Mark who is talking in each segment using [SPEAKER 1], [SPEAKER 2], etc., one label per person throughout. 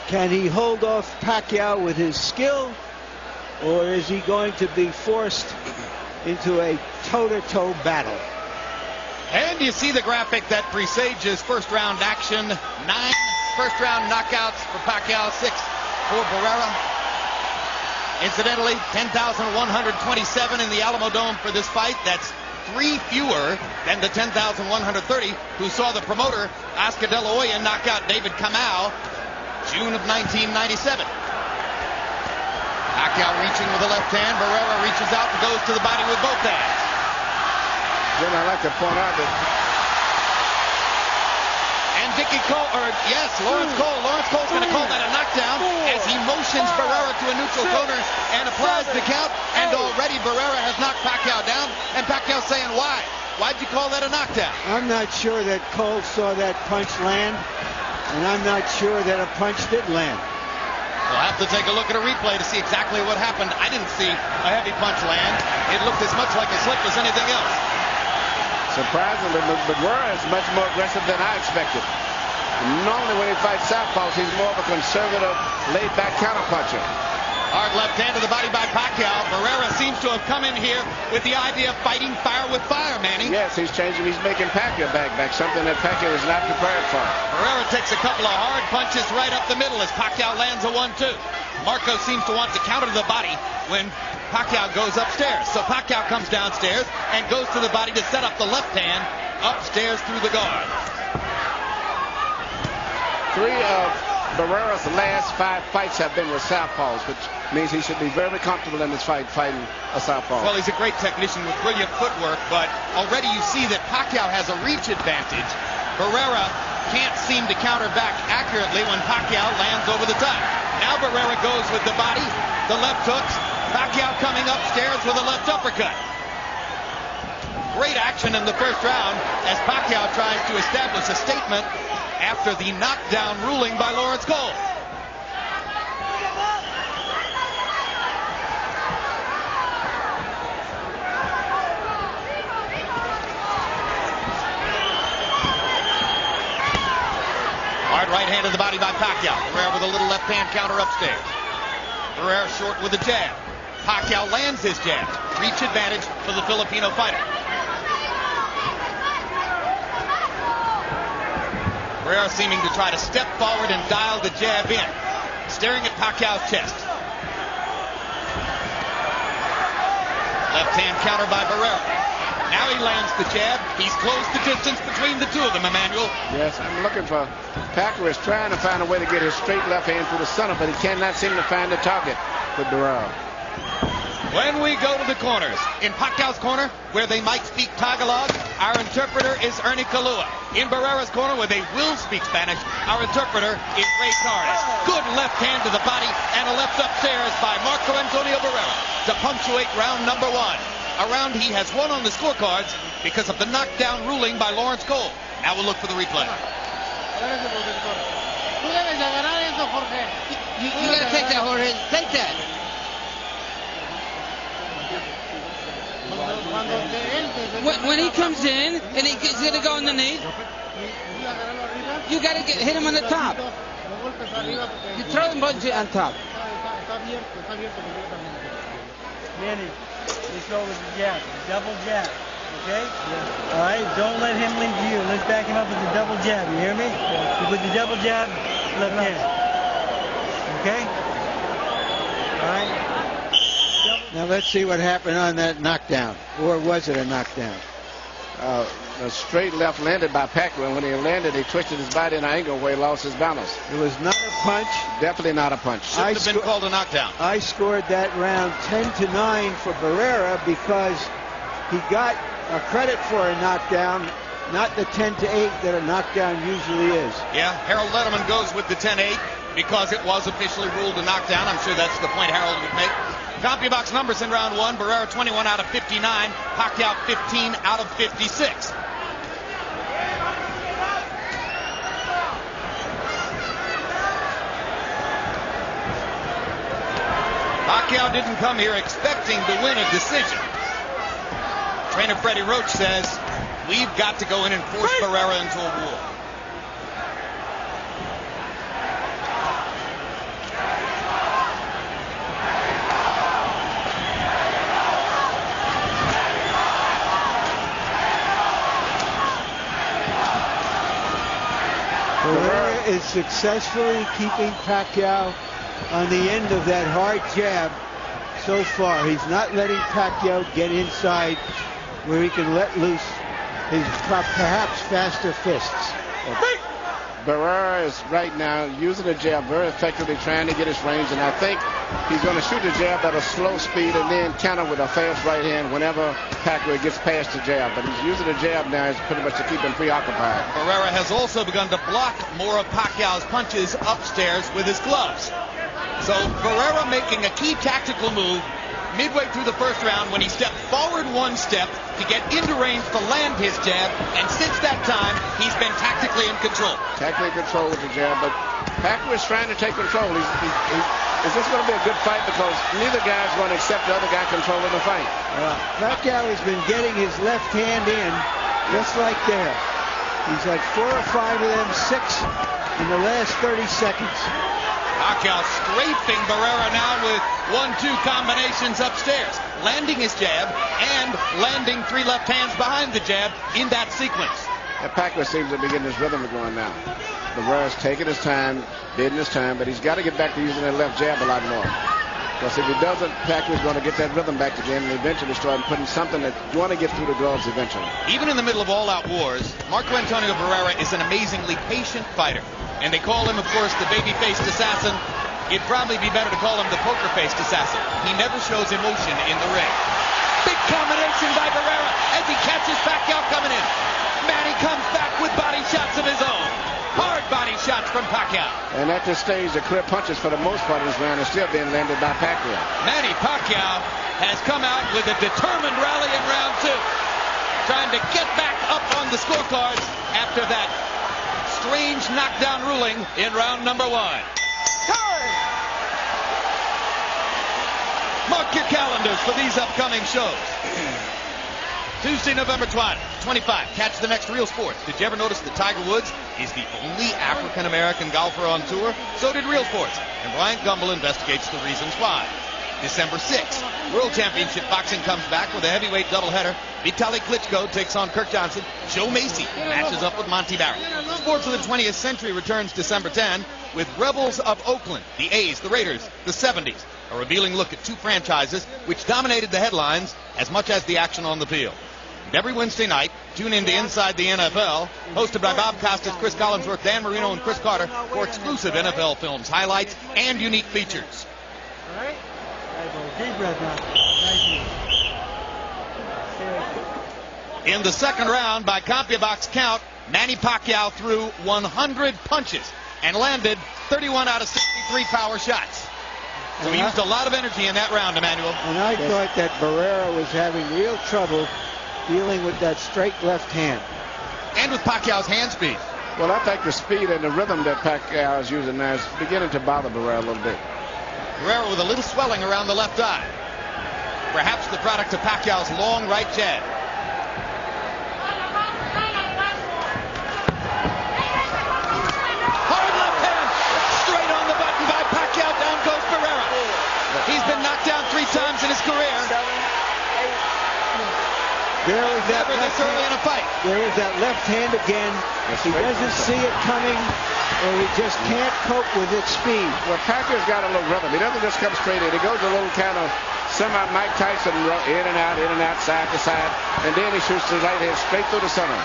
[SPEAKER 1] Can he hold off Pacquiao with his skill, or is he going to be forced into a toe-to-toe battle?
[SPEAKER 2] And you see the graphic that presages first round action. 9 first round knockouts for Pacquiao, 6 for Barrera. Incidentally, 10,127 in the Alamo Dome for this fight. That's 3 fewer than the 10,130 who saw the promoter Oscar De La Hoya knock out David Kamau June of 1997. Pacquiao reaching with the left hand. Barrera reaches out and goes to the body with both hands.
[SPEAKER 3] Then I'd like to point out that
[SPEAKER 2] Lawrence Cole's going to call that a knockdown as he motions Barrera to a neutral corner and applies the count. And already Barrera has knocked Pacquiao down, and Pacquiao saying, why? Why'd you call that a knockdown?
[SPEAKER 1] I'm not sure that Cole saw that punch land, and I'm not sure that a punch did land.
[SPEAKER 2] We'll have to take a look at a replay to see exactly what happened. I didn't see a heavy punch land. It looked as much like a slip as anything else.
[SPEAKER 3] surprisingly, Barrera is much more aggressive than I expected. Normally when he fights southpaws, he's more of a conservative, laid-back counterpuncher.
[SPEAKER 2] Hard left hand to the body by Pacquiao. Barrera seems to have come in here with the idea of fighting fire with fire, Manny.
[SPEAKER 3] Yes, he's changing. He's making Pacquiao back, something that Pacquiao was not prepared for.
[SPEAKER 2] Barrera takes a couple of hard punches right up the middle as Pacquiao lands a 1-2. Marco seems to want to counter the body when Pacquiao goes upstairs. So Pacquiao comes downstairs and goes to the body to set up the left hand upstairs through the guard.
[SPEAKER 3] 3 of Barrera's last 5 fights have been with southpaws, which means he should be very comfortable in this fight fighting a southpaw.
[SPEAKER 2] Well, he's a great technician with brilliant footwork, but already you see that Pacquiao has a reach advantage. Barrera can't seem to counter back accurately when Pacquiao lands over the top. Now Barrera goes with the body, the left hooks. Pacquiao coming upstairs with a left uppercut. Great action in the first round as Pacquiao tries to establish a statement after the knockdown ruling by Lawrence Cole. Hard right hand to the body by Pacquiao. Barrera with a little left hand counter upstairs. Barrera short with a jab. Pacquiao lands his jab. Reach advantage for the Filipino fighter. Barrera seeming to try to step forward and dial the jab in. Staring at Pacquiao's chest. Left hand counter by Barrera. Now he lands the jab. He's closed the distance between the two of them, Emmanuel.
[SPEAKER 3] Yes, I'm looking for Pacquiao is trying to find a way to get his straight left hand through the center, but he cannot seem to find the target with Barrera.
[SPEAKER 2] When we go to the corners, in Pacquiao's corner, where they might speak Tagalog, our interpreter is Ernie Kalua. In Barrera's corner, where they will speak Spanish, our interpreter is Ray Torres. Good left hand to the body and a left upstairs by Marco Antonio Barrera to punctuate round number 1. A round he has won on the scorecards because of the knockdown ruling by Lawrence Cole. Now we'll look for the replay.
[SPEAKER 4] You gotta take that, Jorge. Take that. When he comes in and he's gonna go underneath, you gotta hit him on the top. You throw him on top.
[SPEAKER 5] Manny, let's go with the jab, double jab, okay? Yeah. All right, don't let him leave you. Let's back him up with the double jab, you hear me? Yeah. You put the double jab, left hand, okay? All right?
[SPEAKER 1] Now let's see what happened on that knockdown. Or was it a knockdown?
[SPEAKER 3] A straight left landed by Pacquiao, and when he landed, he twisted his body in an angle where he lost his balance.
[SPEAKER 1] It was not a punch.
[SPEAKER 3] Definitely not a punch.
[SPEAKER 2] Should have been called a knockdown.
[SPEAKER 1] I scored that round 10-9 for Barrera because he got a credit for a knockdown, not the 10-8 that a knockdown usually is.
[SPEAKER 2] Yeah, Harold Letterman goes with the 10-8 because it was officially ruled a knockdown. I'm sure that's the point Harold would make. CompuBox numbers in round 1. Barrera 21 out of 59. Pacquiao 15 out of 56. Pacquiao didn't come here expecting to win a decision. Trainer Freddie Roach says, we've got to go in and force Barrera into a war.
[SPEAKER 1] is successfully keeping Pacquiao on the end of that hard jab so far. He's not letting Pacquiao get inside where he can let loose his perhaps faster fists.
[SPEAKER 3] Barrera is right now using the jab very effectively, trying to get his range, and I think he's going to shoot the jab at a slow speed and then counter with a fast right hand whenever Pacquiao gets past the jab. But he's using the jab now as pretty much to keep him preoccupied.
[SPEAKER 2] Barrera has also begun to block more of Pacquiao's punches upstairs with his gloves. So Barrera making a key tactical move midway through the first round when he stepped forward one step to get into range to land his jab, and since that time he's been tactically in control.
[SPEAKER 3] Tactically in control with the jab, but Pacquiao is trying to take control. Is this going to be a good fight? Because neither guy's going to accept the other guy controlling the fight.
[SPEAKER 1] Pacquiao has been getting his left hand in just like there. He's had 4 or 5 of them, 6 in the last 30 seconds.
[SPEAKER 2] Pacquiao strafing Barrera now with 1-2 combinations upstairs, landing his jab and landing 3 left hands behind the jab in that sequence.
[SPEAKER 3] Pacquiao seems to be getting his rhythm going now. Barrera's taking his time, bidding his time, but he's got to get back to using that left jab a lot more. Because if he doesn't, Pacquiao's going to get that rhythm back again and eventually start putting something that you want to get through the gloves eventually.
[SPEAKER 2] Even in the middle of all-out wars, Marco Antonio Barrera is an amazingly patient fighter. And they call him, of course, the baby-faced assassin. It'd probably be better to call him the poker-faced assassin. He never shows emotion in the ring. Big combination by Barrera as he catches Pacquiao coming in. Manny comes back with body shots of his own. Hard body shots from Pacquiao.
[SPEAKER 3] And at this stage, the clear punches for the most part of this round are still being landed by Pacquiao.
[SPEAKER 2] Manny Pacquiao has come out with a determined rally in round 2, trying to get back up on the scorecards after that strange knockdown ruling in round number 1. Mark your calendars for these upcoming shows. Tuesday, November 25. Catch the next Real Sports. Did you ever notice that Tiger Woods is the only African-American golfer on tour? So did Real Sports. And Bryant Gumbel investigates the reasons why. December 6th, World Championship Boxing comes back with a heavyweight doubleheader. Vitaly Klitschko takes on Kirk Johnson. Joe Macy matches up with Monty Barrett. Sports of the 20th Century returns December 10 with Rebels of Oakland, the A's, the Raiders, the 70s. A revealing look at 2 franchises which dominated the headlines as much as the action on the field. And every Wednesday night, tune in to Inside the NFL, hosted by Bob Costas, Chris Collinsworth, Dan Marino, and Chris Carter for exclusive NFL films, highlights, and unique features.
[SPEAKER 5] All right? Deep breath now. Thank you.
[SPEAKER 2] In the second round, by CompuBox count, Manny Pacquiao threw 100 punches and landed 31 out of 63 power shots. So he used a lot of energy in that round, Emmanuel.
[SPEAKER 1] And I thought that Barrera was having real trouble dealing with that straight left hand.
[SPEAKER 2] And with Pacquiao's hand speed.
[SPEAKER 3] Well, I think the speed and the rhythm that Pacquiao is using now is beginning to bother Barrera a little bit.
[SPEAKER 2] Barrera with a little swelling around the left eye. Perhaps the product of Pacquiao's long right jab. Hard left hand. Straight on the button by Pacquiao. Down goes Barrera. He's been knocked down 3 times in his career.
[SPEAKER 1] There was that
[SPEAKER 2] Never this early in a fight.
[SPEAKER 1] There was that left hand again. He doesn't see it coming, or he just can't cope with its speed.
[SPEAKER 3] Well, Pacquiao's got a little rhythm. He doesn't just come straight in. He goes a little kind of semi-Mike Tyson, in and out, side to side, and then he shoots his right hand straight through the center.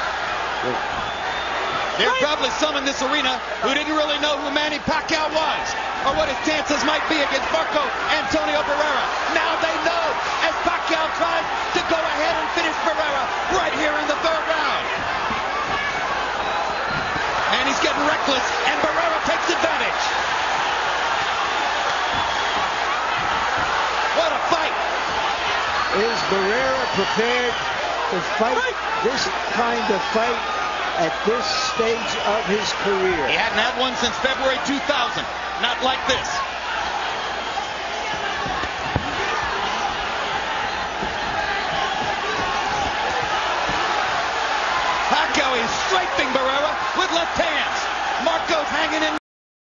[SPEAKER 2] There are probably some in this arena who didn't really know who Manny Pacquiao was, or what his chances might be against Marco Antonio Barrera. Now they know, as Pacquiao tries to go ahead and finish Barrera right here in the 3rd round. And he's getting reckless, and Barrera takes advantage. What a fight!
[SPEAKER 1] Is Barrera prepared to fight this kind of fight at this stage of his career?
[SPEAKER 2] He hadn't had one since February 2000. Not like this. Pacquiao is strafing Barrera with left hands. Marco's hanging in.